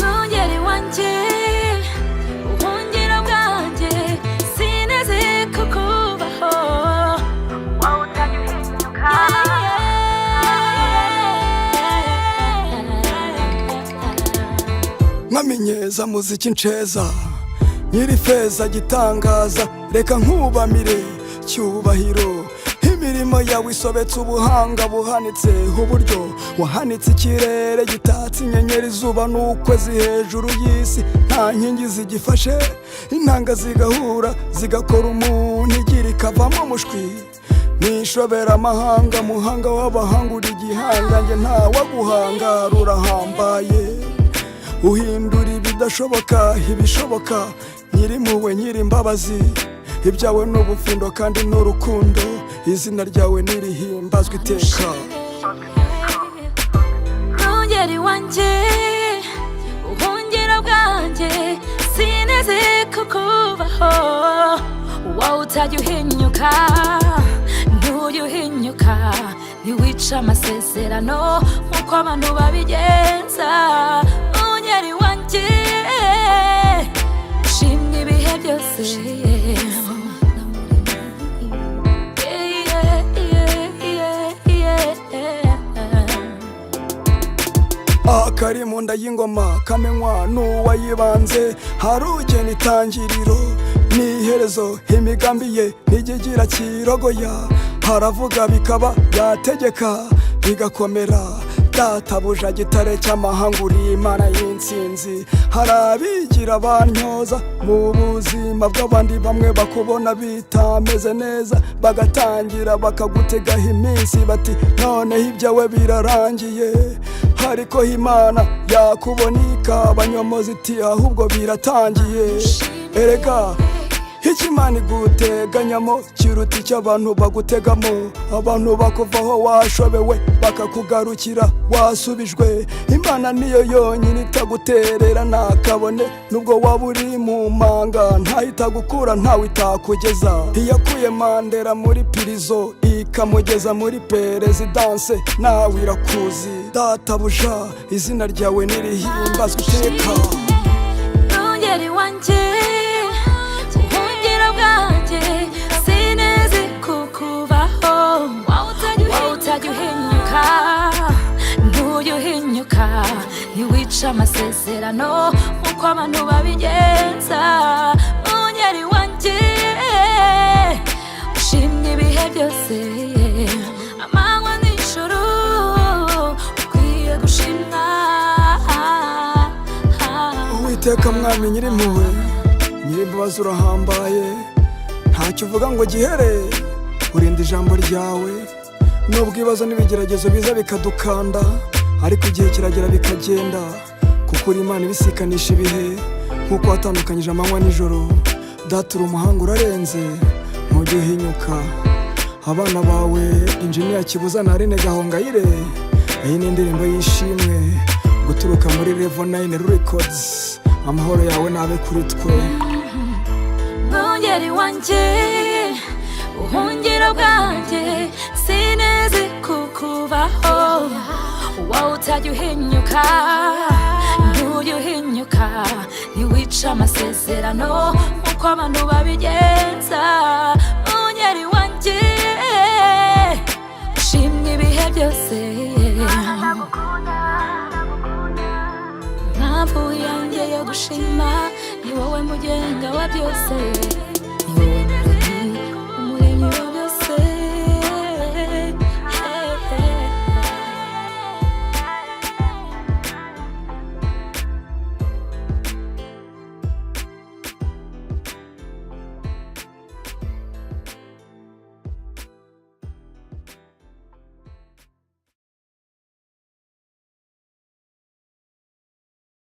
Mwungeri wanjye ubuhungiro bwanjye sineze kukubaho wowe utajya uhinduka nkamenyeza muziki nceza nyiri feza gitangaza reka nkubamire cyubahiro imirimo yawe isobetse ubuhanga buhanitse uburyo wahanitse ikirere gitatse inyenyeri izuba n'ukwezi hejuru y'isi nta nkingi zigifashe intanga zigahura zigakora umuntu igira ikavamo umushwi nishobera amahanga muhanga w'abahanga uri igihanga njye ntawaguhanga rurahambaye uhindura ibidashoboka ibishoboka nyirimpuhwe nyirimbabazi ibyawe n'ubufindo kandi n'urukundo izina ryawe nirihimbazwe iteka Mwungeri wanjye ubuhungiro bwanjye sineze kukubaho wowe utajya uhinyuka ntujya uhinyuka ntiwica amasezerano nk'uko abantu babigenza Mwungeri wanjye ushimwe ibihe byose akari mu nda y'ingoma kamenywa n'uwayibanze hari ugena itangiriro n'iherezo imigambi ye ntigigira kirogoya haravuga bikaba yategeka bigakomera databuja gitare cy'amahanga uri imana y'intsinzi hari abigira bantyoza mu buzima bw'abandi bamwe bakubona bitameze neza bagatangira bakagutegaho iminsi bati noneho ibyawe birarangiye ariko imana yakubona ikabanyomoza iti ahubwo biratangiye erega ikimana iguteganyamo kiruta icyo abantu bagutegamo abantu bakuvaho washobewe bakakugarukira wasubijwe imana niyo yonyine itaguterera nakabone nubwo waba uri mu manga ntayitagukura ntawe itakugeza iyakuye Mandela muri pirizo ikamugeza muri perezidanse nawe irakuzi databuja izina ryawe nirihimbazwe iteka Mwungeri wanjye ubuhungiro bwanjye sineze kukubaho wowe utajya uhinyuka ntujya uhinyuka ntiwica amasezerano nk'uko abantu babigenza Mwungeri wanjye ushimwe ibihe byose amanywa n'ijoro ukwiye gushimwa Uwiteka mwami nyirimpuhwe nyirimbabazi urahambaye ntacyo uvuga ngo gihere urinda ijambo ryawe nubwo ibibazo n'ibigeragezo biza bikadukanda ariko igihe kiragera bikagenda kuko uri Imana ibisikanisha ibihe nk'uko watandukanyije amanywa n'ijoro data uri umuhanga urarenze ntujya uhinyuka abana bawe Engineer Kibuza na Aline Gahongayire iyi ni indirimbo y'ishimwe guturuka muri Level 9 Records amahoro yawe nabe kuri twe Mwungeri wanjye ubuhungiro bwanjye sineze kukubaho wowe utajya uhinyuka ntujya uhinyuka ntiwica amasezerano nk'uko abantu babigenza Mwungeri wanjye ushimwe ibihe byose impamvu yanjye yo gushima ni wowe mugenga wa byose ni wowe